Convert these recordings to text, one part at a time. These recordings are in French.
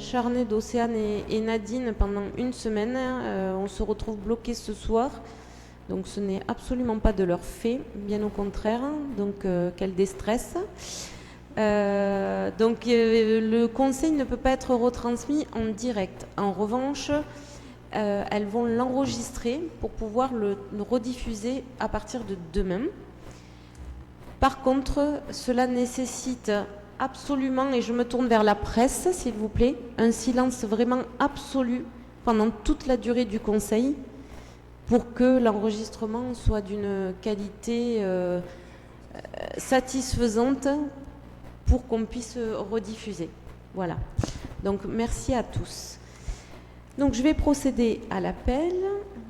charnée d'Océane et Nadine pendant une semaine. On se retrouve bloqués ce soir. Donc ce n'est absolument pas de leur fait, bien au contraire. Donc quel déstress. Le conseil ne peut pas être retransmis en direct. En revanche, elles vont l'enregistrer pour pouvoir le rediffuser à partir de demain. Par contre, cela nécessite absolument, et je me tourne vers la presse, s'il vous plaît, un silence vraiment absolu pendant toute la durée du conseil pour que l'enregistrement soit d'une qualité satisfaisante pour qu'on puisse rediffuser. Voilà. Donc, merci à tous. Donc, je vais procéder à l'appel.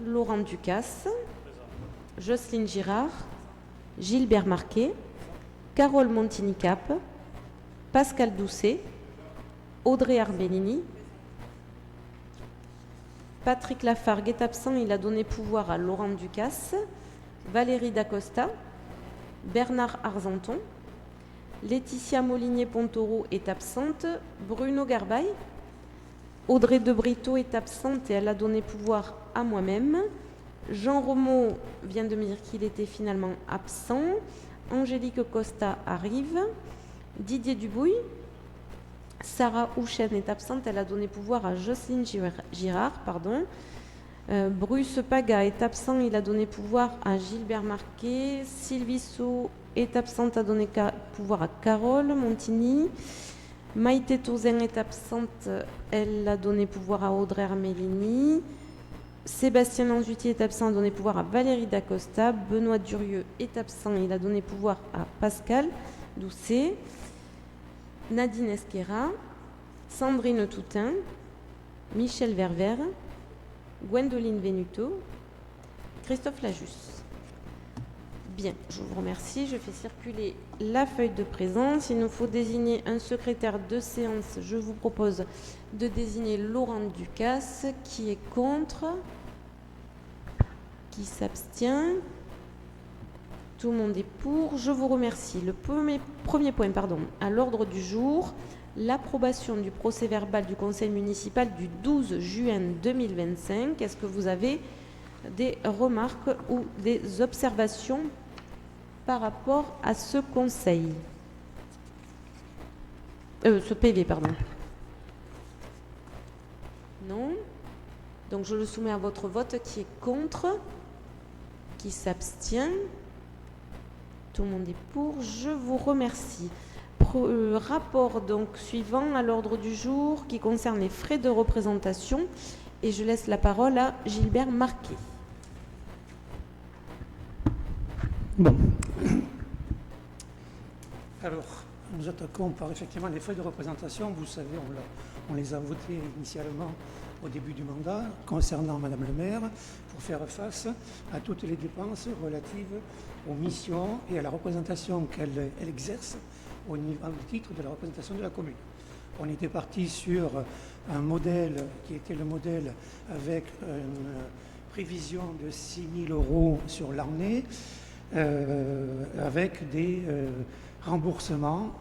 Laurent Ducasse, Jocelyne Girard, Gilbert Marquet, Carole Montigny-Cap, Pascal Doucet, Audrey Arbellini, Patrick Lafargue est absent, il a donné pouvoir à Laurent Ducasse, Valérie Dacosta, Bernard Argenton, Laetitia Molinier-Pontoro est absente, Bruno Garbaille, Audrey de Brito est absente et elle a donné pouvoir à moi-même. Jean Romeau vient de me dire qu'il était finalement absent. Angélique Costa arrive. Didier Dubouille. Sarah Houchen est absente. Elle a donné pouvoir à Jocelyne Girard. Bruce Paga est absent. Il a donné pouvoir à Gilbert Marquet. Sylvie Saut est absente. A donné pouvoir à Carole Montigny. Maïté Tauzin est absente. Elle a donné pouvoir à Audrey Armellini. Sébastien Lanzutier est absent, a donné pouvoir à Valérie Dacosta. Benoît Durieux est absent, il a donné pouvoir à Pascal Doucet. Nadine Esquera, Sandrine Toutin, Michel Ververt, Gwendoline Venuto, Christophe Lajus. Bien, je vous remercie. Je fais circuler la feuille de présence. Il nous faut désigner un secrétaire de séance. Je vous propose de désigner Laurent Ducasse. Qui est contre? Qui s'abstient? Tout le monde est pour. Je vous remercie. Le premier point, à l'ordre du jour, l'approbation du procès-verbal du conseil municipal du 12 juin 2025. Est-ce que vous avez des remarques ou des observations par rapport à ce conseil, ce PV, Non. Donc je le soumets à votre vote. Qui est contre? Qui s'abstient? Tout le monde est pour. Je vous remercie. Rapport donc suivant à l'ordre du jour qui concerne les frais de représentation. Et je laisse la parole à Gilbert Marquet. Bon. Alors, nous attaquons par effectivement les frais de représentation. Vous savez, on les a votés initialement au début du mandat concernant Madame le maire pour faire face à toutes les dépenses relatives aux missions et à la représentation qu'elle exerce au titre de la représentation de la commune. On était parti sur un modèle qui était le modèle avec une prévision de 6 000 € sur l'année, avec des remboursements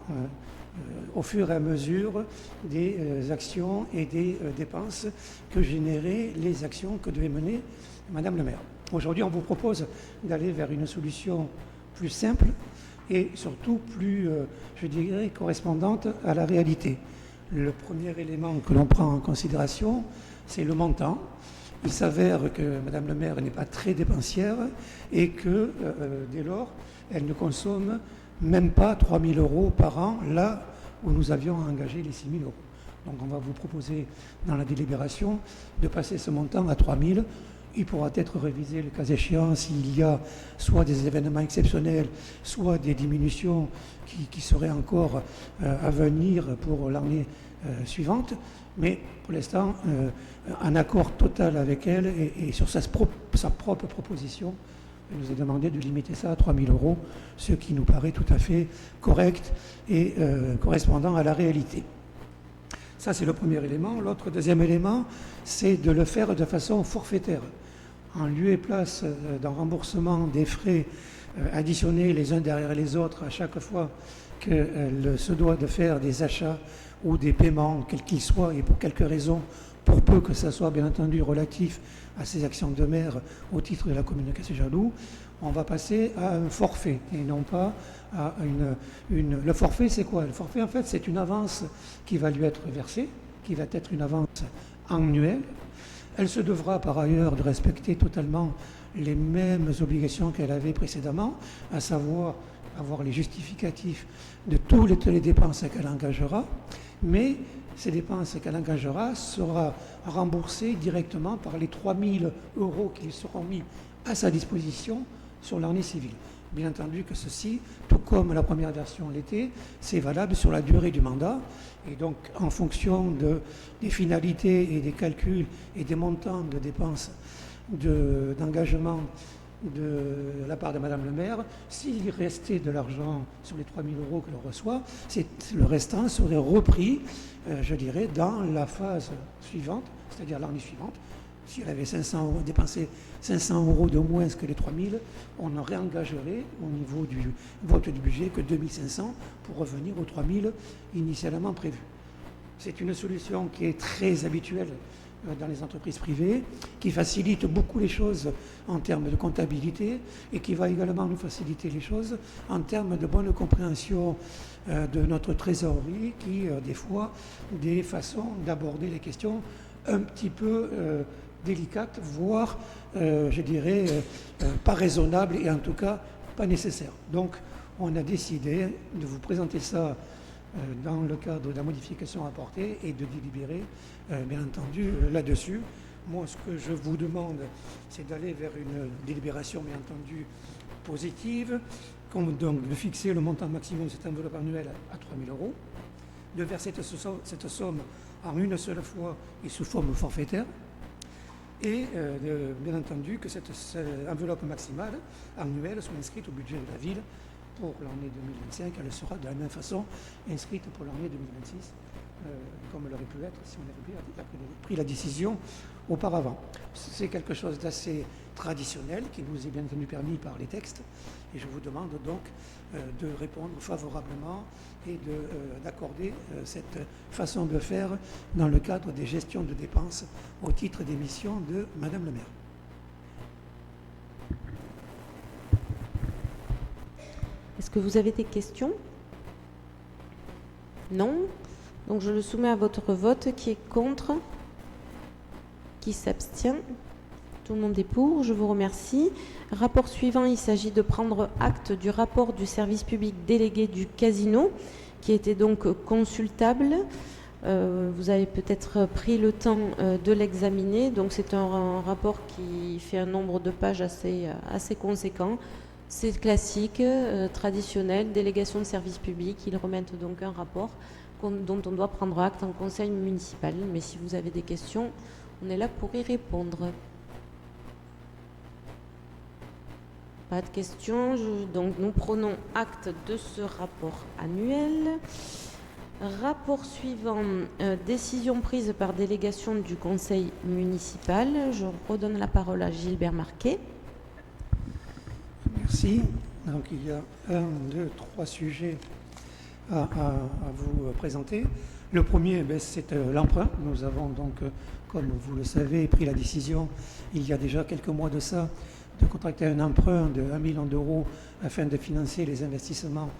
au fur et à mesure des actions et des dépenses que généraient les actions que devait mener Madame le maire. Aujourd'hui, on vous propose d'aller vers une solution plus simple et surtout plus, je dirais, correspondante à la réalité. Le premier élément que l'on prend en considération, c'est le montant. Il s'avère que Madame le maire n'est pas très dépensière et que, dès lors, elle ne consomme même pas 3 000 € par an, là où nous avions engagé les 6 000 €. Donc on va vous proposer, dans la délibération, de passer ce montant à 3 000 €. Il pourra être révisé le cas échéant s'il y a soit des événements exceptionnels, soit des diminutions qui seraient encore à venir pour l'année suivante. Mais pour l'instant, un accord total avec elle et sur sa propre proposition, elle nous a demandé de limiter ça à 3 000 €, ce qui nous paraît tout à fait correct et correspondant à la réalité. Ça, c'est le premier élément. L'autre deuxième élément, c'est de le faire de façon forfaitaire, en lieu et place d'un remboursement des frais additionnés les uns derrière les autres à chaque fois qu'elle se doit de faire des achats ou des paiements, quels qu'ils soient, et pour quelque raison, pour peu que ça soit bien entendu relatif à ces actions de maire au titre de la commune de Cassé-Jaloux, on va passer à un forfait et non pas à Le forfait, c'est quoi? Le forfait, en fait, c'est une avance qui va lui être versée, qui va être une avance annuelle. Elle se devra par ailleurs de respecter totalement les mêmes obligations qu'elle avait précédemment, à savoir avoir les justificatifs de toutes les dépenses qu'elle engagera, mais ces dépenses qu'elle engagera sera remboursées directement par les 3 000 € qui seront mis à sa disposition sur l'année civile. Bien entendu que ceci, tout comme la première version l'était, c'est valable sur la durée du mandat. Et donc, en fonction des finalités et des calculs et des montants de dépenses d'engagement de la part de Madame le maire, s'il restait de l'argent sur les 3 000 € qu'elle reçoit, le restant serait repris, je dirais, dans la phase suivante, c'est-à-dire l'année suivante. Si elle avait dépensé 500 € de moins que les 3 000, on ne réengagerait au niveau du vote du budget que 2 500 pour revenir aux 3 000 initialement prévus. C'est une solution qui est très habituelle dans les entreprises privées, qui facilite beaucoup les choses en termes de comptabilité et qui va également nous faciliter les choses en termes de bonne compréhension de notre trésorerie qui, des fois, des façons d'aborder les questions un petit peu délicates, voire, je dirais, pas raisonnables et en tout cas pas nécessaires. Donc, on a décidé de vous présenter ça dans le cadre de la modification apportée et de délibérer, bien entendu, là-dessus. Moi, ce que je vous demande, c'est d'aller vers une délibération, bien entendu, positive, donc de fixer le montant maximum de cette enveloppe annuelle à 3 000 €, de verser cette somme en une seule fois et sous forme forfaitaire, et bien entendu que cette enveloppe maximale annuelle soit inscrite au budget de la ville pour l'année 2025. Elle sera de la même façon inscrite pour l'année 2026, comme elle aurait pu être si on avait pris la décision auparavant. C'est quelque chose d'assez traditionnel qui nous est bien entendu permis par les textes, et je vous demande donc de répondre favorablement et d'accorder cette façon de faire dans le cadre des gestions de dépenses au titre des missions de Madame le maire. Est-ce que vous avez des questions? Non? Donc je le soumets à votre vote. Qui est contre? Qui s'abstient? Tout le monde est pour. Je vous remercie. Rapport suivant, il s'agit de prendre acte du rapport du service public délégué du casino, qui était donc consultable. Vous avez peut-être pris le temps de l'examiner. Donc c'est un rapport qui fait un nombre de pages assez conséquent. C'est classique, traditionnel, délégation de service public. Ils remettent donc un rapport dont on doit prendre acte en conseil municipal. Mais si vous avez des questions, on est là pour y répondre. Pas de questions. Donc nous prenons acte de ce rapport annuel. Rapport suivant, décision prise par délégation du conseil municipal. Je redonne la parole à Gilbert Marquet. Merci. Donc il y a 1, 2, 3 sujets à vous présenter. Le premier, c'est l'emprunt. Nous avons donc, comme vous le savez, pris la décision il y a déjà quelques mois de ça, de contracter un emprunt de 1 million € afin de financer les investissements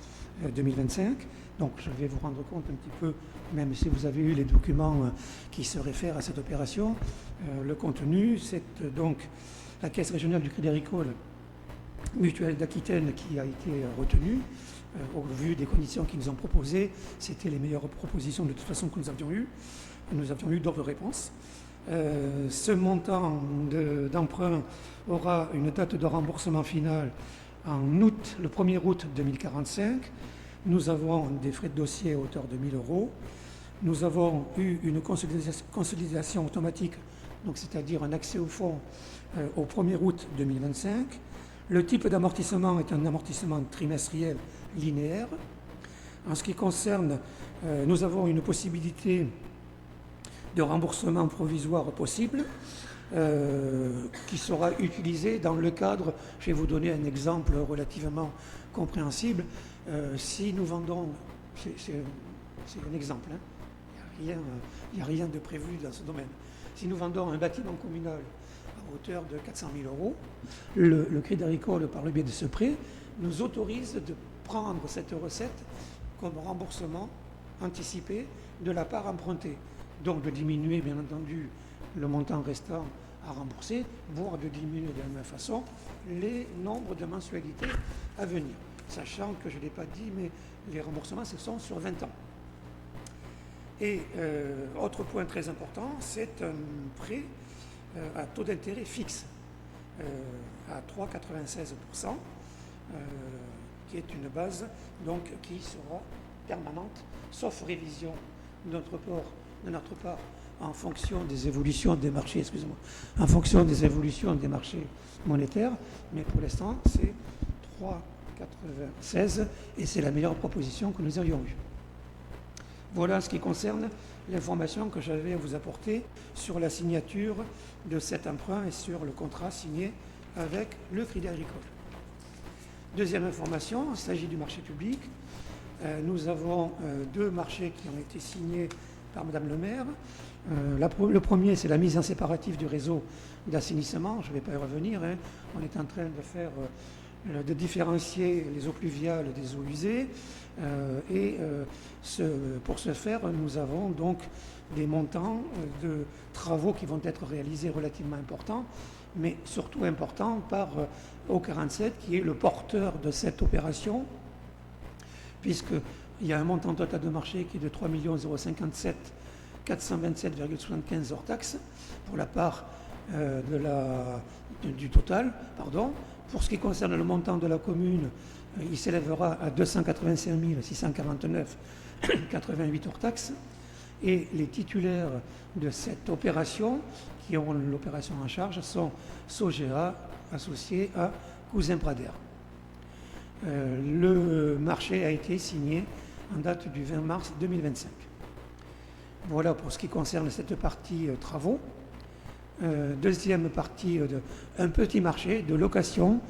2025. Donc je vais vous rendre compte un petit peu, même si vous avez eu les documents qui se réfèrent à cette opération, le contenu. C'est donc la Caisse régionale du Crédit Agricole Mutuelle d'Aquitaine qui a été retenue. Au vu des conditions qu'ils nous ont proposées, c'était les meilleures propositions de toute façon que nous avions eues. Nous avions eu d'autres réponses. Ce montant d'emprunt aura une date de remboursement finale en août, le 1er août 2045. Nous avons des frais de dossier à hauteur de 1 000 €. Nous avons eu une consolidation automatique, donc c'est-à-dire un accès au fonds au 1er août 2025. Le type d'amortissement est un amortissement trimestriel linéaire. En ce qui concerne, nous avons une possibilité de remboursement provisoire possible qui sera utilisée dans le cadre, je vais vous donner un exemple relativement compréhensible, Si nous vendons, c'est un exemple, hein, il n'y a rien de prévu dans ce domaine. Si nous vendons un bâtiment communal à hauteur de 400 000 euros, le Crédit Agricole, par le biais de ce prêt, nous autorise de prendre cette recette comme remboursement anticipé de la part empruntée. Donc de diminuer, bien entendu, le montant restant à rembourser, voire de diminuer de la même façon les nombres de mensualités à venir. Sachant que je ne l'ai pas dit, mais les remboursements, ce sont sur 20 ans. Et autre point très important, c'est un prêt à taux d'intérêt fixe à 3,96%, qui est une base donc, qui sera permanente, sauf révision de notre part en fonction des évolutions des marchés, en fonction des évolutions des marchés monétaires, mais pour l'instant, c'est 3,96 et c'est la meilleure proposition que nous aurions eue. Voilà ce qui concerne l'information que j'avais à vous apporter sur la signature de cet emprunt et sur le contrat signé avec le Crédit Agricole. Deuxième information, il s'agit du marché public. Nous avons deux marchés qui ont été signés par Madame le maire. Le premier, c'est la mise en séparatif du réseau d'assainissement. Je ne vais pas y revenir. Hein. On est en train de différencier les eaux pluviales des eaux usées. Pour ce faire, nous avons donc des montants de travaux qui vont être réalisés relativement importants, mais surtout importants par O47, qui est le porteur de cette opération, puisqu'il y a un montant total de marché qui est de 3 057 427,75 hors taxes pour la part du total. Pour ce qui concerne le montant de la commune, il s'élèvera à 285 649,88 hors taxes. Et les titulaires de cette opération, qui ont l'opération en charge, sont Sogea, associé à Cousin Prader. Le marché a été signé en date du 20 mars 2025. Voilà pour ce qui concerne cette partie travaux. Deuxième partie, un petit marché de location,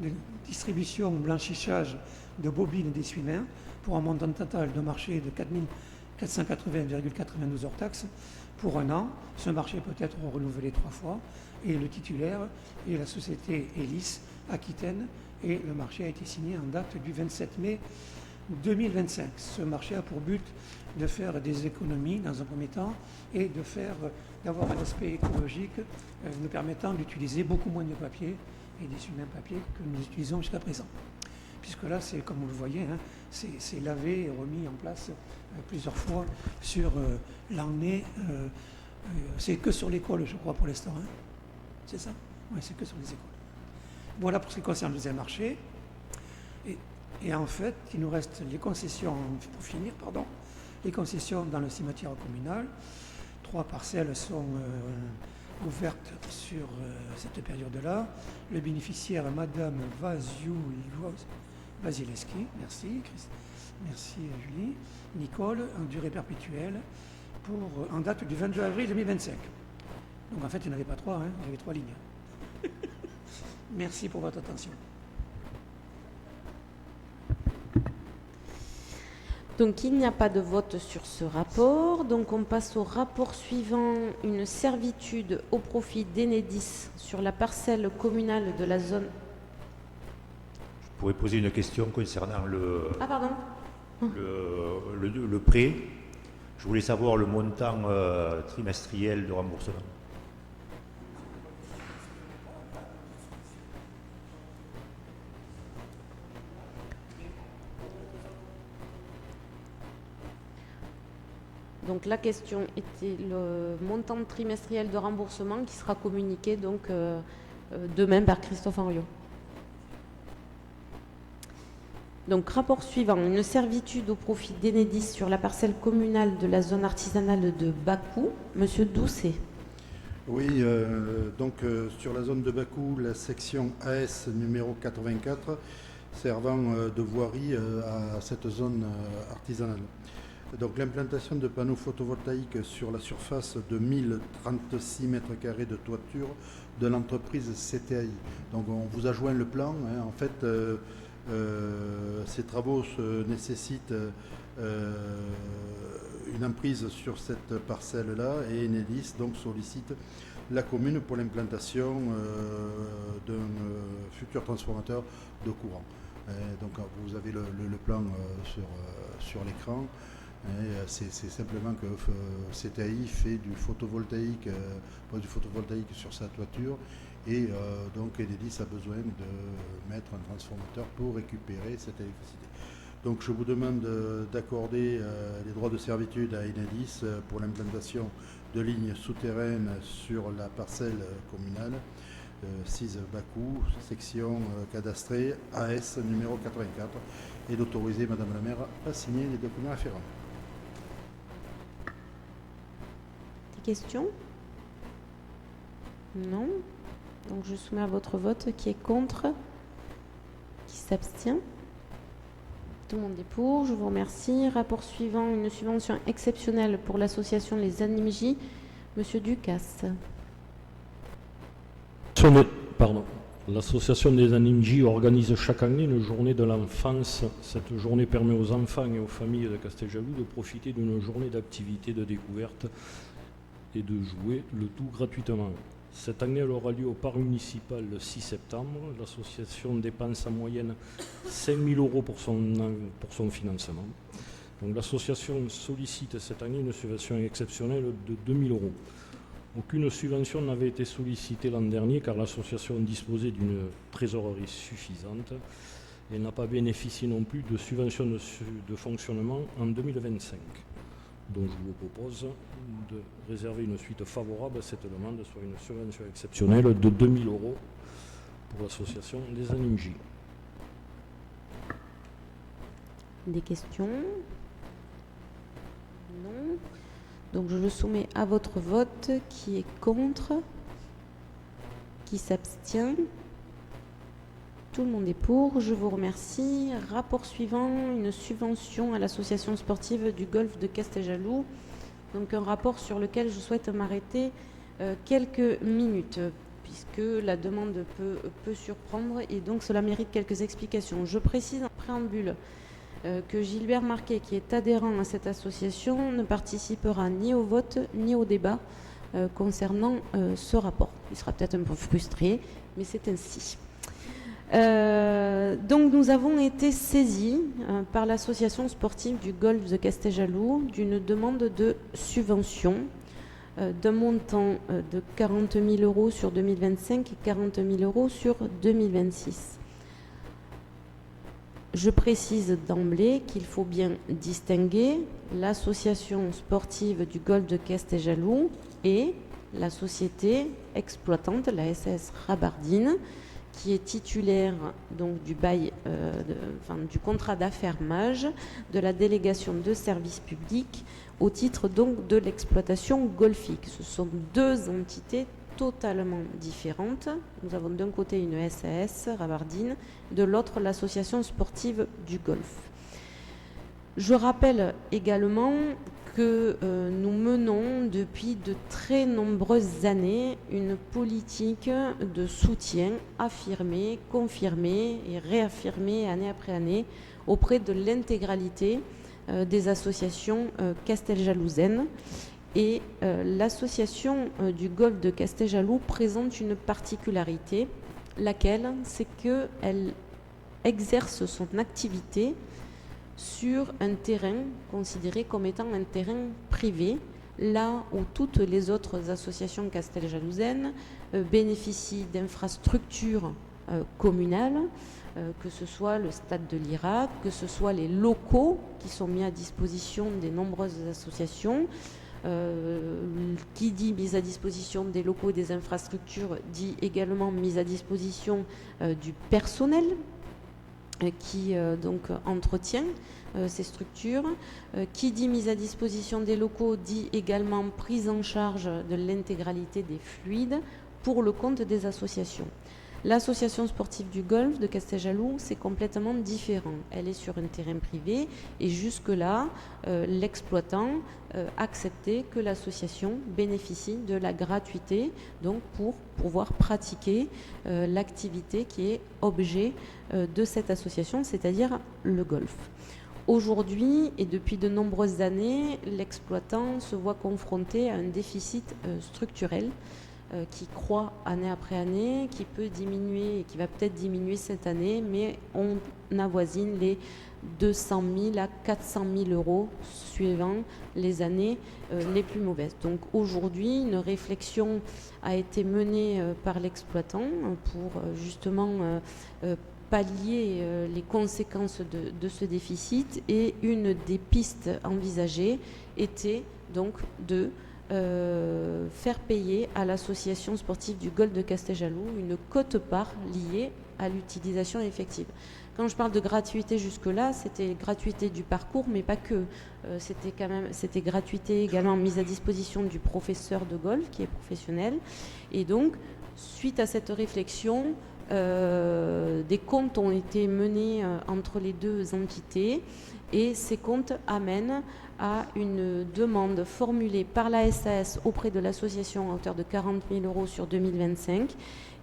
de distribution, blanchissage de bobines d'essuie-mains pour un montant total de marché de 4 480,92 hors taxes pour un an. Ce marché peut être renouvelé 3 fois et le titulaire est la société Elis Aquitaine et le marché a été signé en date du 27 mai 2025. Ce marché a pour but de faire des économies dans un premier temps et d'avoir un aspect écologique nous permettant d'utiliser beaucoup moins de papier et d'essuie-mains papier que nous utilisons jusqu'à présent. Puisque là, c'est comme vous le voyez, hein, c'est lavé et remis en place plusieurs fois sur l'année. C'est que sur l'école, je crois, pour l'instant. Hein. C'est ça? Oui, c'est que sur les écoles. Voilà pour ce qui concerne le deuxième marché. Et en fait, il nous reste les concessions, pour finir, les concessions dans le cimetière communal. 3 parcelles sont ouvertes sur cette période-là. Le bénéficiaire, Madame Vasilevski, merci Julie, Nicole, en durée perpétuelle, en date du 22 avril 2025. Donc en fait, il n'y en avait pas 3, hein, il y avait 3 lignes. Merci pour votre attention. Donc il n'y a pas de vote sur ce rapport. Donc on passe au rapport suivant, une servitude au profit d'Enedis sur la parcelle communale de la zone. Je pourrais poser une question concernant le prêt. Je voulais savoir le montant trimestriel de remboursement. Donc la question était le montant trimestriel de remboursement qui sera communiqué donc demain par Christophe Henriot. Donc rapport suivant, une servitude au profit d'Enedis sur la parcelle communale de la zone artisanale de Bakou. Monsieur Doucet. Oui, sur la zone de Bakou, la section AS numéro 84 servant de voirie à cette zone artisanale. Donc l'implantation de panneaux photovoltaïques sur la surface de 1036 mètres carrés de toiture de l'entreprise CTI. Donc on vous a joint le plan. Hein. En fait, Ces travaux nécessitent une emprise sur cette parcelle-là et Enedis donc sollicite la commune pour l'implantation d'un futur transformateur de courant. Donc vous avez le plan sur l'écran. C'est simplement que CTI fait du photovoltaïque sur sa toiture et donc Enedis a besoin de mettre un transformateur pour récupérer cette électricité. Donc je vous demande d'accorder les droits de servitude à Enedis pour l'implantation de lignes souterraines sur la parcelle communale 6 Bakou, section cadastrée AS numéro 84 et d'autoriser Madame la maire à signer les documents afférents. Des questions? Non. Donc je soumets à votre vote. Qui est contre? Qui s'abstient? Tout le monde est pour. Je vous remercie. Rapport suivant, une subvention exceptionnelle pour l'association Les Animj. Monsieur Ducasse. L'association des Animj organise chaque année une journée de l'enfance. Cette journée permet aux enfants et aux familles de Casteljaloux de profiter d'une journée d'activité, de découverte et de jouer le tout gratuitement. Cette année, elle aura lieu au parc municipal le 6 septembre. L'association dépense en moyenne 5 000 € pour son financement. Donc, l'association sollicite cette année une subvention exceptionnelle de 2 000 €. Aucune subvention n'avait été sollicitée l'an dernier car l'association disposait d'une trésorerie suffisante et n'a pas bénéficié non plus de subventions de fonctionnement en 2025. Donc je vous propose de réserver une suite favorable à cette demande, soit une subvention exceptionnelle de 2 000 € pour l'association des Animj. Des questions? Non. Donc je le soumets à votre vote. Qui est contre? Qui s'abstient? Tout le monde est pour. Je vous remercie. Rapport suivant, une subvention à l'association sportive du golfe de Casteljaloux. Donc un rapport sur lequel je souhaite m'arrêter quelques minutes, puisque la demande peut surprendre et donc cela mérite quelques explications. Je précise en préambule que Gilbert Marquet, qui est adhérent à cette association, ne participera ni au vote ni au débat concernant ce rapport. Il sera peut-être un peu frustré, mais c'est ainsi. Donc nous avons été saisis par l'association sportive du golfe de Casteljaloux d'une demande de subvention d'un montant de 40 000 € sur 2025 et 40 000 € sur 2026. Je précise d'emblée qu'il faut bien distinguer l'association sportive du golfe de Casteljaloux et la société exploitante, la SAS Rabardine, qui est titulaire donc du bail, du contrat d'affermage de la délégation de services publics au titre donc de l'exploitation golfique. Ce sont deux entités totalement différentes. Nous avons d'un côté une SAS Rabardine, de l'autre l'association sportive du golfe. Je rappelle également que nous menons depuis de très nombreuses années une politique de soutien affirmée, confirmée et réaffirmée année après année auprès de l'intégralité des associations casteljalousaines. Et l'association du golfe de Casteljaloux présente une particularité, laquelle c'est qu'elle exerce son activité sur un terrain considéré comme étant un terrain privé, là où toutes les autres associations casteljalousaines bénéficient d'infrastructures communales, que ce soit le stade de l'Irak, que ce soit les locaux qui sont mis à disposition des nombreuses associations. Qui dit mise à disposition des locaux et des infrastructures dit également mise à disposition du personnel qui donc entretient ces structures. Qui dit mise à disposition des locaux dit également prise en charge de l'intégralité des fluides pour le compte des associations. L'association sportive du golf de Casteljaloux, c'est complètement différent. Elle est sur un terrain privé et jusque-là, l'exploitant acceptait que l'association bénéficie de la gratuité, donc pour pouvoir pratiquer l'activité qui est objet de cette association, c'est-à-dire le golf. Aujourd'hui, et depuis de nombreuses années, l'exploitant se voit confronté à un déficit structurel qui croît année après année, qui peut diminuer et qui va peut-être diminuer cette année, mais on avoisine les 200 000 à 400 000 euros suivant les années les plus mauvaises. Donc aujourd'hui, une réflexion a été menée par l'exploitant pour justement pallier les conséquences de ce déficit, et une des pistes envisagées était donc de faire payer à l'association sportive du golf de Casteljaloux une quote-part liée à l'utilisation effective. Quand je parle de gratuité jusque-là, c'était gratuité du parcours, mais pas que. C'était gratuité également mise à disposition du professeur de golf qui est professionnel. Et donc, suite à cette réflexion, des comptes ont été menés entre les deux entités, et ces comptes amènent à une demande formulée par la SAS auprès de l'association à hauteur de 40 000 euros sur 2025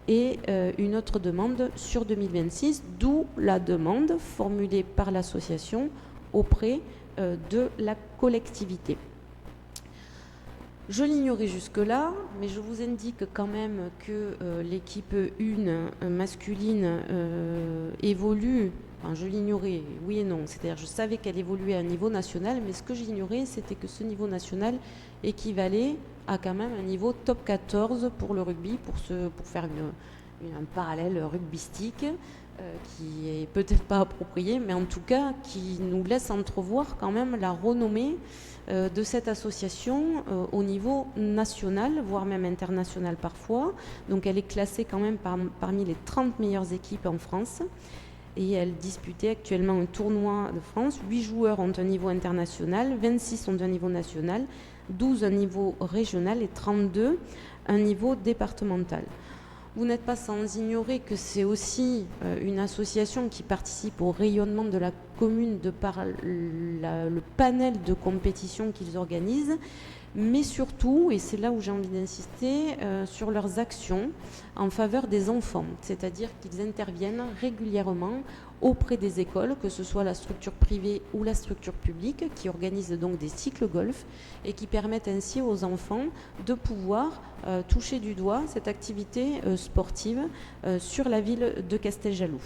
et une autre demande sur 2026, d'où la demande formulée par l'association auprès de la collectivité. Je l'ignorais jusque-là, mais je vous indique quand même que l'équipe 1 masculine évolue. Enfin, je l'ignorais, oui et non. C'est-à-dire, je savais qu'elle évoluait à un niveau national, mais ce que j'ignorais, c'était que ce niveau national équivalait à quand même un niveau top 14 pour le rugby, pour faire un parallèle rugbystique qui est peut-être pas approprié, mais en tout cas qui nous laisse entrevoir quand même la renommée de cette association au niveau national, voire même international parfois. Donc elle est classée quand même parmi les 30 meilleures équipes en France. Et elle disputait actuellement un tournoi de France. 8 joueurs ont un niveau international, 26 ont un niveau national, 12 un niveau régional et 32 un niveau départemental. Vous n'êtes pas sans ignorer que c'est aussi une association qui participe au rayonnement de la commune de par le panel de compétitions qu'ils organisent, mais surtout, et c'est là où j'ai envie d'insister, sur leurs actions en faveur des enfants, c'est-à-dire qu'ils interviennent régulièrement auprès des écoles, que ce soit la structure privée ou la structure publique, qui organise donc des cycles golf et qui permettent ainsi aux enfants de pouvoir toucher du doigt cette activité sportive sur la ville de Casteljaloux.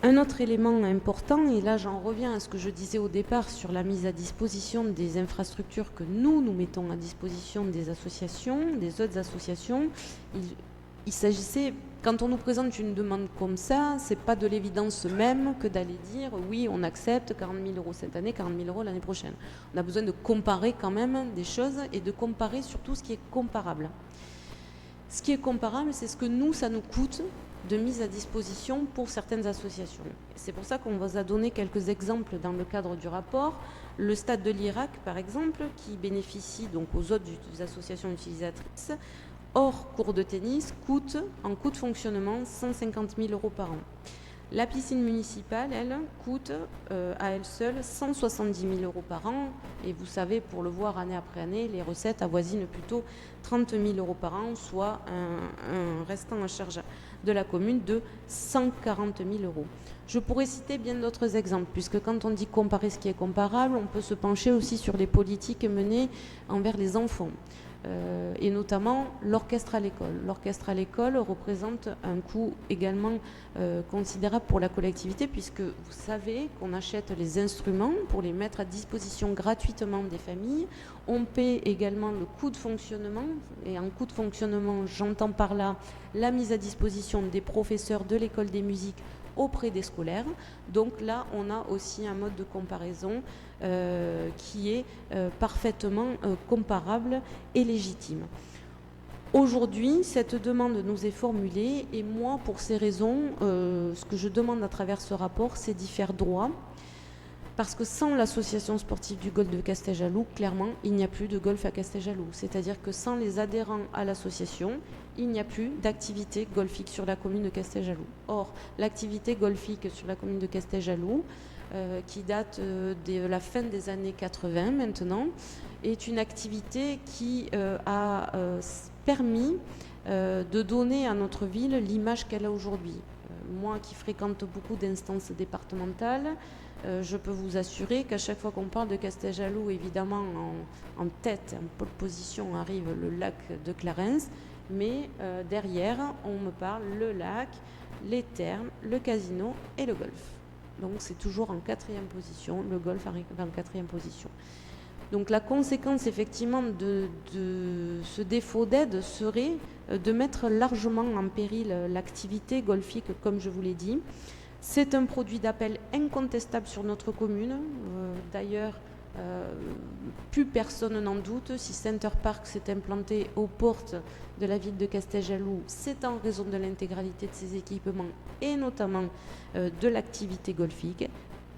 Un autre élément important, et là j'en reviens à ce que je disais au départ sur la mise à disposition des infrastructures que nous mettons à disposition des associations, des autres associations, il s'agissait, quand on nous présente une demande comme ça, c'est pas de l'évidence même que d'aller dire oui, on accepte 40 000 euros cette année, 40 000 euros l'année prochaine. On a besoin de comparer quand même des choses et de comparer surtout ce qui est comparable. Ce qui est comparable, c'est ce que nous, ça nous coûte de mise à disposition pour certaines associations. C'est pour ça qu'on vous a donné quelques exemples dans le cadre du rapport. Le stade de l'Irak, par exemple, qui bénéficie donc aux autres associations utilisatrices, hors cours de tennis, coûte, en coût de fonctionnement, 150 000 euros par an. La piscine municipale, elle, coûte à elle seule 170 000 euros par an. Et vous savez, pour le voir année après année, les recettes avoisinent plutôt 30 000 euros par an, soit un restant à charge de la commune de 140 000 euros. Je pourrais citer bien d'autres exemples, puisque quand on dit comparer ce qui est comparable, on peut se pencher aussi sur les politiques menées envers les enfants. Et notamment l'orchestre à l'école. L'orchestre à l'école représente un coût également considérable pour la collectivité, puisque vous savez qu'on achète les instruments pour les mettre à disposition gratuitement des familles. On paie également le coût de fonctionnement, et en coût de fonctionnement, j'entends par là la mise à disposition des professeurs de l'école des musiques auprès des scolaires. Donc là, on a aussi un mode de comparaison qui est parfaitement comparable et légitime. Aujourd'hui, cette demande nous est formulée et moi, pour ces raisons, ce que je demande à travers ce rapport, c'est d'y faire droit. Parce que sans l'association sportive du golf de Casteljaloux, clairement, il n'y a plus de golf à Casteljaloux. C'est-à-dire que sans les adhérents à l'association, il n'y a plus d'activité golfique sur la commune de Casteljaloux. Or, l'activité golfique sur la commune de Casteljaloux, qui date de la fin des années 80 maintenant, est une activité qui a permis de donner à notre ville l'image qu'elle a aujourd'hui. Moi qui fréquente beaucoup d'instances départementales, je peux vous assurer qu'à chaque fois qu'on parle de Casteljaloux, évidemment en tête, en pole position arrive le lac de Clarens, mais derrière on me parle le lac, les thermes, le casino et le golf. Donc c'est toujours en 4e position, le golf arrive en 4e position. Donc la conséquence effectivement de ce défaut d'aide serait de mettre largement en péril l'activité golfique, comme je vous l'ai dit. C'est un produit d'appel incontestable sur notre commune. D'ailleurs, plus personne n'en doute. Si Center Park s'est implanté aux portes de la ville de Casteljaloux, c'est en raison de l'intégralité de ses équipements et notamment de l'activité golfique.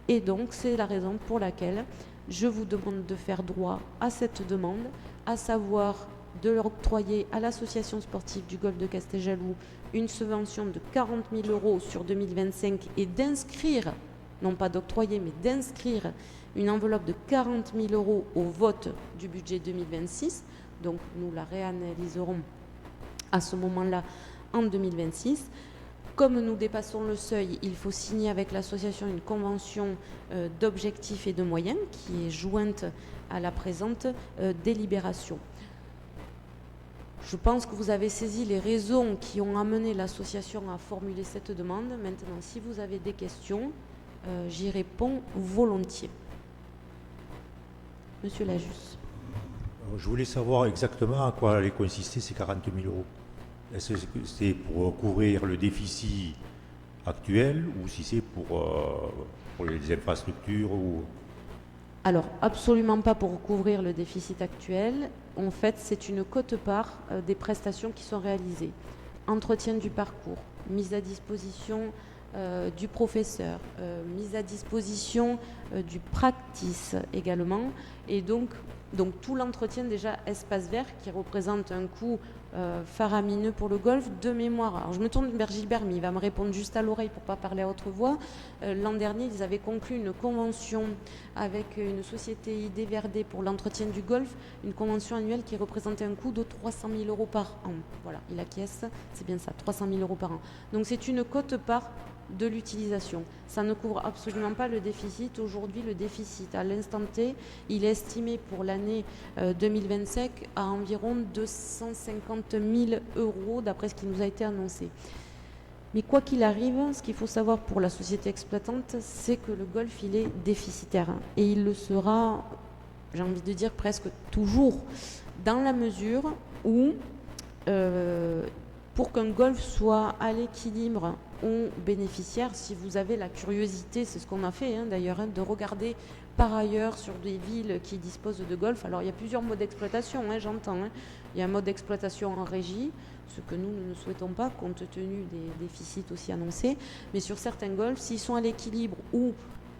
Et donc, c'est la raison pour laquelle je vous demande de faire droit à cette demande, à savoir de leur octroyer à l'association sportive du golf de Casteljaloux une subvention de 40 000 € sur 2025 et d'inscrire, non pas d'octroyer, mais d'inscrire une enveloppe de 40 000 € au vote du budget 2026. Donc nous la réanalyserons à ce moment-là en 2026. Comme nous dépassons le seuil, il faut signer avec l'association une convention d'objectifs et de moyens qui est jointe à la présente délibération. Je pense que vous avez saisi les raisons qui ont amené l'association à formuler cette demande. Maintenant, si vous avez des questions, j'y réponds volontiers. Monsieur Lajus. Je voulais savoir exactement à quoi allaient consister ces 40 000 €. Est-ce que c'est pour couvrir le déficit actuel ou si c'est pour les infrastructures ou... Alors, absolument pas pour couvrir le déficit actuel. En fait, c'est une quote-part des prestations qui sont réalisées. Entretien du parcours, mise à disposition du professeur, mise à disposition du practice également. Et donc tout l'entretien déjà espace vert qui représente un coût faramineux pour le golf de mémoire. Alors je me tourne vers Gilbert, mais il va me répondre juste à l'oreille pour ne pas parler à haute voix. L'an dernier, ils avaient conclu une convention avec une société ID Verdé pour l'entretien du golf, une convention annuelle qui représentait un coût de 300 000 € par an. Voilà, il acquiesce, c'est bien ça, 300 000 € par an. Donc c'est une quote-part de l'utilisation. Ça ne couvre absolument pas le déficit. Aujourd'hui, le déficit, à l'instant T, il est estimé pour l'année 2025 à environ 250 000 € d'après ce qui nous a été annoncé. Mais quoi qu'il arrive, ce qu'il faut savoir pour la société exploitante, c'est que le golf, il est déficitaire. Et il le sera, j'ai envie de dire, presque toujours, dans la mesure où, pour qu'un golf soit à l'équilibre ou bénéficiaire, si vous avez la curiosité, c'est ce qu'on a fait d'ailleurs, de regarder par ailleurs sur des villes qui disposent de golf. Alors il y a plusieurs modes d'exploitation, j'entends. Il y a un mode d'exploitation en régie, ce que nous ne souhaitons pas compte tenu des déficits aussi annoncés. Mais sur certains golfs, s'ils sont à l'équilibre ou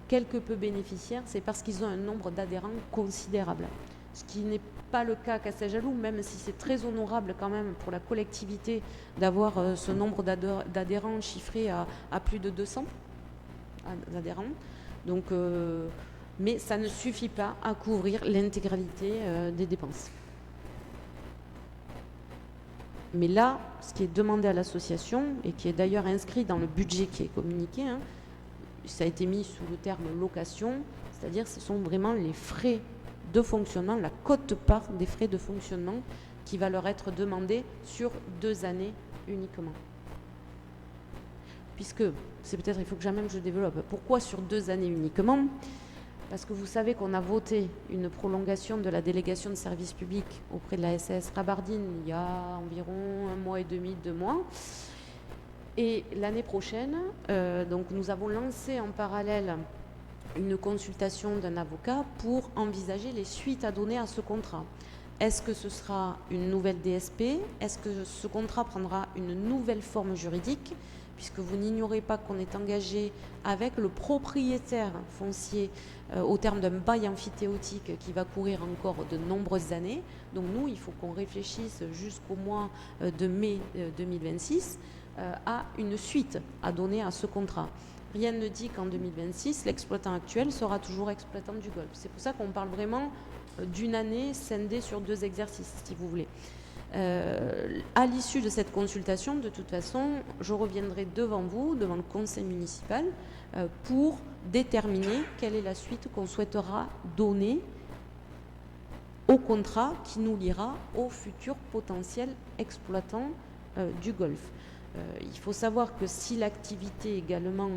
quelque peu bénéficiaires, c'est parce qu'ils ont un nombre d'adhérents considérable. Ce qui n'est pas le cas à Casteljaloux, même si c'est très honorable quand même pour la collectivité d'avoir ce nombre d'adhérents chiffré à plus de 200 adhérents. Donc, mais ça ne suffit pas à couvrir l'intégralité des dépenses. Mais là, ce qui est demandé à l'association, et qui est d'ailleurs inscrit dans le budget qui est communiqué, ça a été mis sous le terme location, c'est-à-dire ce sont vraiment les frais de fonctionnement, la quote-part des frais de fonctionnement qui va leur être demandée sur 2 années uniquement. Puisque, c'est peut-être, il faut que jamais je développe. Pourquoi sur 2 années uniquement ? Parce que vous savez qu'on a voté une prolongation de la délégation de service public auprès de la SAS Rabardine il y a environ 1 mois et demi, 2 mois. Et l'année prochaine, donc nous avons lancé en parallèle une consultation d'un avocat pour envisager les suites à donner à ce contrat. Est-ce que ce sera une nouvelle DSP ? Est-ce que ce contrat prendra une nouvelle forme juridique ? puisque vous n'ignorez pas qu'on est engagé avec le propriétaire foncier au terme d'un bail amphithéotique qui va courir encore de nombreuses années. Donc nous, il faut qu'on réfléchisse jusqu'au mois de mai 2026 à une suite à donner à ce contrat. Rien ne dit qu'en 2026, l'exploitant actuel sera toujours exploitant du golf. C'est pour ça qu'on parle vraiment d'une année scindée sur 2 exercices, si vous voulez. À l'issue de cette consultation, de toute façon, je reviendrai devant vous, devant le conseil municipal, pour déterminer quelle est la suite qu'on souhaitera donner au contrat qui nous liera au futur potentiel exploitant du golf. Il faut savoir que si l'activité également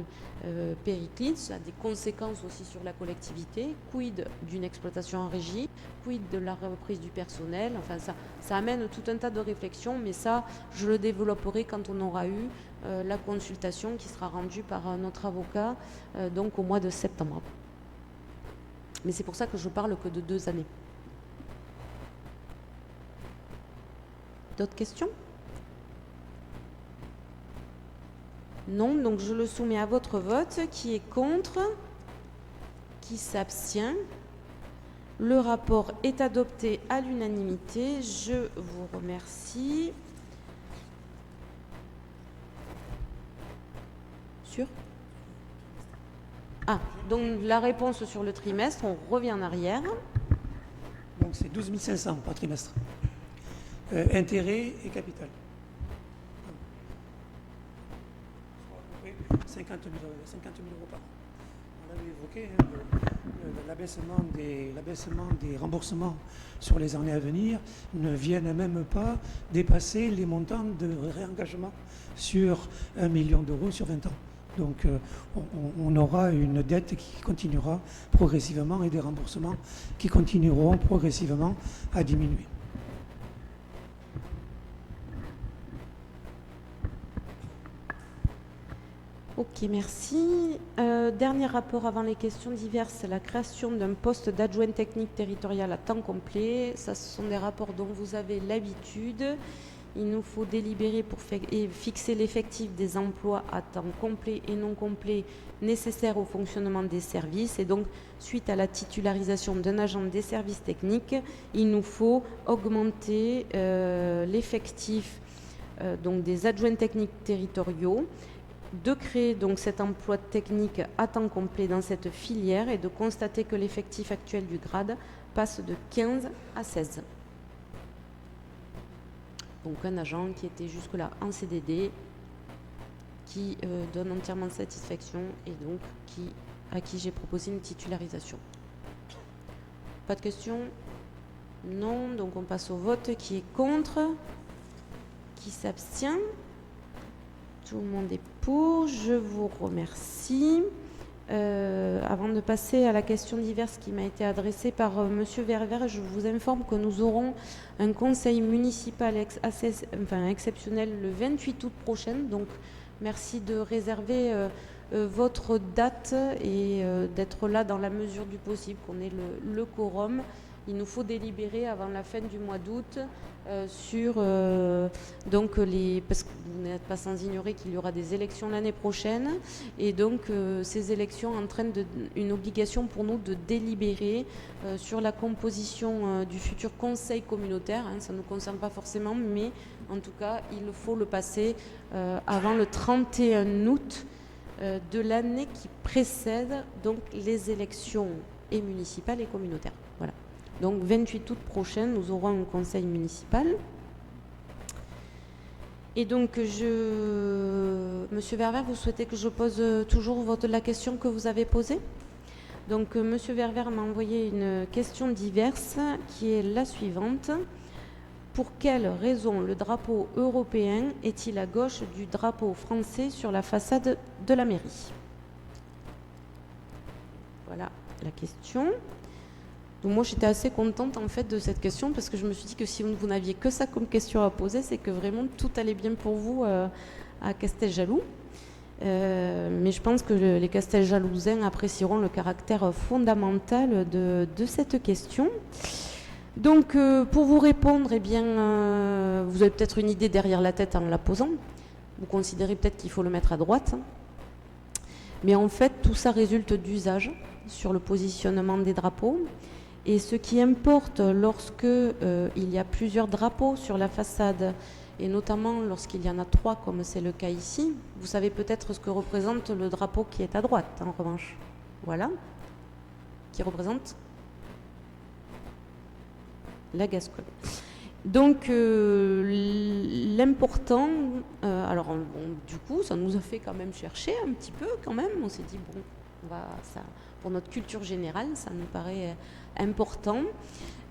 périclite, ça a des conséquences aussi sur la collectivité. Quid d'une exploitation en régie, quid de la reprise du personnel. Enfin, ça amène tout un tas de réflexions, mais ça, je le développerai quand on aura eu la consultation qui sera rendue par notre avocat donc au mois de septembre. Mais c'est pour ça que je parle que de 2 années. D'autres questions ? Non, donc je le soumets à votre vote. Qui est contre? Qui s'abstient? Le rapport est adopté à l'unanimité. Je vous remercie. Sûr? Ah, donc la réponse sur le trimestre, on revient en arrière. Donc c'est 12 500 par trimestre. Intérêt et capital. 50 000 euros par an. On avait évoqué l'abaissement des remboursements sur les années à venir ne viennent même pas dépasser les montants de réengagement sur 1 million d'euros sur 20 ans. Donc on aura une dette qui continuera progressivement et des remboursements qui continueront progressivement à diminuer. Ok, merci. Dernier rapport avant les questions diverses, la création d'un poste d'adjoint technique territorial à temps complet. Ça, ce sont des rapports dont vous avez l'habitude. Il nous faut délibérer pour fixer l'effectif des emplois à temps complet et non complet nécessaires au fonctionnement des services. Et donc, suite à la titularisation d'un agent des services techniques, il nous faut augmenter l'effectif donc des adjoints techniques territoriaux, de créer donc cet emploi technique à temps complet dans cette filière et de constater que l'effectif actuel du grade passe de 15 à 16. Donc un agent qui était jusque-là en CDD, qui donne entièrement satisfaction et donc à qui j'ai proposé une titularisation. Pas de questions? Non, donc on passe au vote. Qui est contre? Qui s'abstient? Tout le monde est pour. Je vous remercie. Avant de passer à la question diverse qui m'a été adressée par Monsieur Ververt, je vous informe que nous aurons un conseil municipal exceptionnel le 28 août prochain. Donc, merci de réserver votre date et d'être là dans la mesure du possible, qu'on ait le quorum. Il nous faut délibérer avant la fin du mois d'août sur donc parce que vous n'êtes pas sans ignorer qu'il y aura des élections l'année prochaine et donc ces élections entraînent une obligation pour nous de délibérer sur la composition du futur conseil communautaire. Ça ne nous concerne pas forcément, mais en tout cas il faut le passer avant le 31 août de l'année qui précède donc les élections et municipales et communautaires. Voilà. Donc 28 août prochain, nous aurons un conseil municipal. Et donc, Monsieur Ververt, vous souhaitez que je pose toujours la question que vous avez posée? Donc, Monsieur Ververt m'a envoyé une question diverse qui est la suivante. Pour quelle raison le drapeau européen est-il à gauche du drapeau français sur la façade de la mairie? Voilà la question. Donc moi, j'étais assez contente en fait de cette question parce que je me suis dit que si vous n'aviez que ça comme question à poser, c'est que vraiment tout allait bien pour vous à Casteljaloux. Mais je pense que les Casteljalousins apprécieront le caractère fondamental de cette question. Donc pour vous répondre, eh bien, vous avez peut-être une idée derrière la tête en la posant. Vous considérez peut-être qu'il faut le mettre à droite. Mais en fait, tout ça résulte d'usage sur le positionnement des drapeaux. Et ce qui importe lorsque il y a plusieurs drapeaux sur la façade, et notamment lorsqu'il y en a 3, comme c'est le cas ici, vous savez peut-être ce que représente le drapeau qui est à droite, en revanche. Voilà. Qui représente la Gascogne. Donc, l'important, du coup, ça nous a fait quand même chercher un petit peu, quand même. On s'est dit, bon, pour notre culture générale, ça nous paraît important.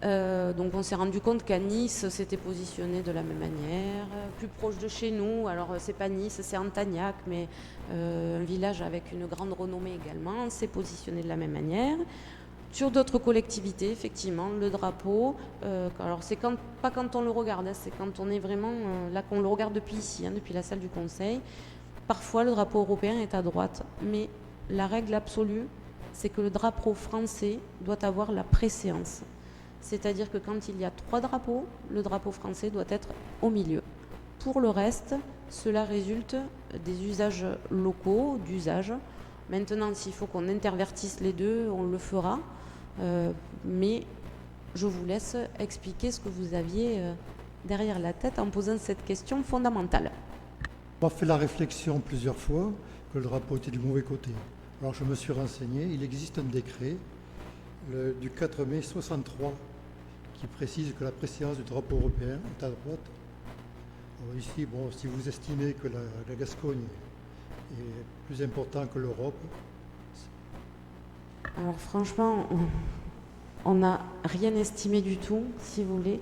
Donc, on s'est rendu compte qu'à Nice, c'était positionné de la même manière, plus proche de chez nous. Alors, c'est pas Nice, c'est Antagnac, mais un village avec une grande renommée également, c'est positionné de la même manière. Sur d'autres collectivités, effectivement, le drapeau, alors c'est pas quand on le regarde, hein, c'est quand on est vraiment là qu'on le regarde depuis ici, hein, depuis la salle du Conseil. Parfois, le drapeau européen est à droite, mais la règle absolue, c'est que le drapeau français doit avoir la préséance. C'est-à-dire que quand il y a 3 drapeaux, le drapeau français doit être au milieu. Pour le reste, cela résulte des usages locaux, d'usage. Maintenant, s'il faut qu'on intervertisse les deux, on le fera. Mais je vous laisse expliquer ce que vous aviez derrière la tête en posant cette question fondamentale. On a fait la réflexion plusieurs fois que le drapeau était du mauvais côté. Alors je me suis renseigné, il existe un décret du 4 mai 63 qui précise que la préséance du drapeau européen est à droite. Alors ici, bon, si vous estimez que la Gascogne est plus important que l'Europe. Alors franchement, on n'a rien estimé du tout, si vous voulez.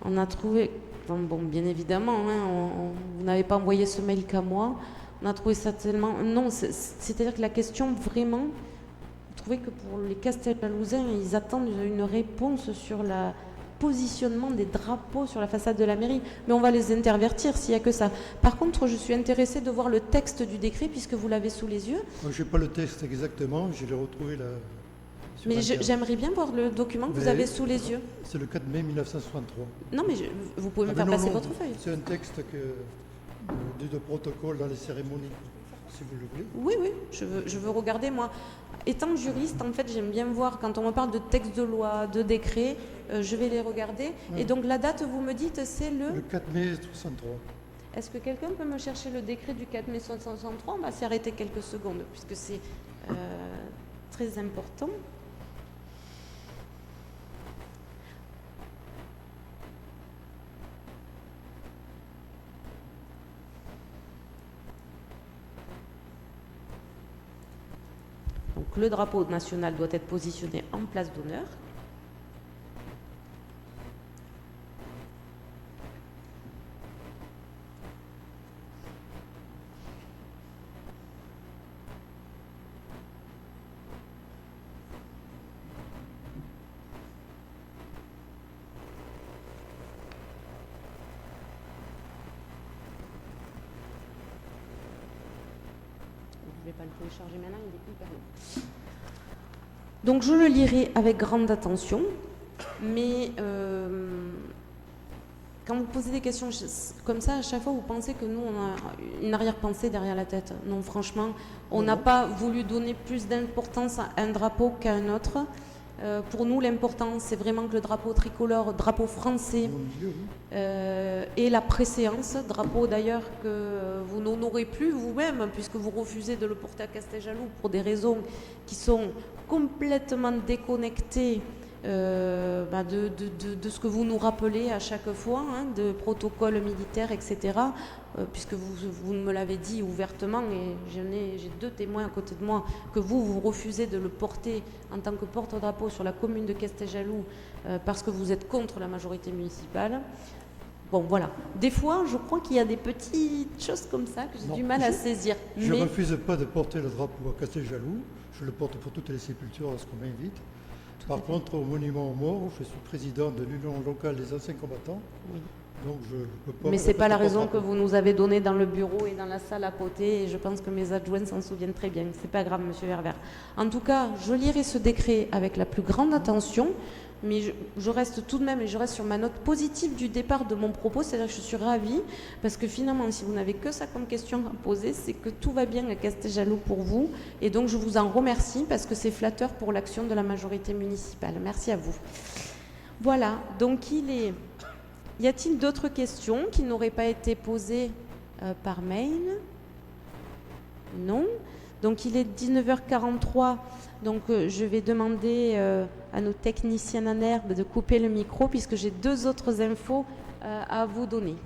On a trouvé, bon, bien évidemment, hein, vous n'avez pas envoyé ce mail qu'à moi. On a trouvé ça tellement... Non, c'est-à-dire que la question, vraiment, vous trouvez que pour les Casteljalousins, ils attendent une réponse sur le positionnement des drapeaux sur la façade de la mairie. Mais on va les intervertir s'il n'y a que ça. Par contre, je suis intéressée de voir le texte du décret, puisque vous l'avez sous les yeux. Moi, je n'ai pas le texte exactement, je l'ai retrouvé là. Mais j'aimerais bien voir le document que vous avez sous les yeux. C'est le 4 mai 1963. Non, mais vous pouvez me faire passer votre feuille. C'est un texte de protocole dans les cérémonies, si vous le voulez. Oui, je veux regarder, moi. Étant juriste, en fait, j'aime bien voir, quand on me parle de textes de loi, de décrets, je vais les regarder. Et donc, la date, vous me dites, c'est Le 4 mai 63. Est-ce que quelqu'un peut me chercher le décret du 4 mai 63 On va s'y arrêter quelques secondes, puisque c'est très important. Donc le drapeau national doit être positionné en place d'honneur. Je ne vais pas le télécharger maintenant, il est hyper long. Donc je le lirai avec grande attention, mais quand vous posez des questions comme ça, à chaque fois vous pensez que nous on a une arrière-pensée derrière la tête. Non, franchement, on n'a pas voulu donner plus d'importance à un drapeau qu'à un autre. Pour nous, l'important, c'est vraiment que le drapeau tricolore, drapeau français, ait la préséance. Drapeau d'ailleurs que vous n'honorez plus vous-même, puisque vous refusez de le porter à Casteljaloux pour des raisons qui sont complètement déconnectées de ce que vous nous rappelez à chaque fois, hein, de protocole militaire, etc. Puisque vous me l'avez dit ouvertement, et j'ai 2 témoins à côté de moi, que vous refusez de le porter en tant que porte-drapeau sur la commune de Casteljaloux parce que vous êtes contre la majorité municipale. Bon, voilà. Des fois, je crois qu'il y a des petites choses comme ça que j'ai du mal à saisir. Je ne refuse pas de porter le drapeau à Casteljaloux. Je le porte pour toutes les sépultures lorsqu'on m'invite. Par contre, au monument aux morts, je suis président de l'Union locale des anciens combattants. Oui. Donc je peux pas. Mais ce n'est pas la raison que vous nous avez donnée dans le bureau et dans la salle à côté, et je pense que mes adjoints s'en souviennent très bien. C'est pas grave, monsieur Herbert. En tout cas, je lirai ce décret avec la plus grande attention. Mais je reste tout de même, et je reste sur ma note positive du départ de mon propos, c'est-à-dire que je suis ravie, parce que finalement, si vous n'avez que ça comme question à poser, c'est que tout va bien à Casteljaloux pour vous, et donc je vous en remercie, parce que c'est flatteur pour l'action de la majorité municipale. Merci à vous. Voilà, donc y a-t-il d'autres questions qui n'auraient pas été posées par mail? Non. Donc il est 19h43, donc je vais demander à nos techniciens en herbe de couper le micro puisque j'ai 2 autres infos à vous donner.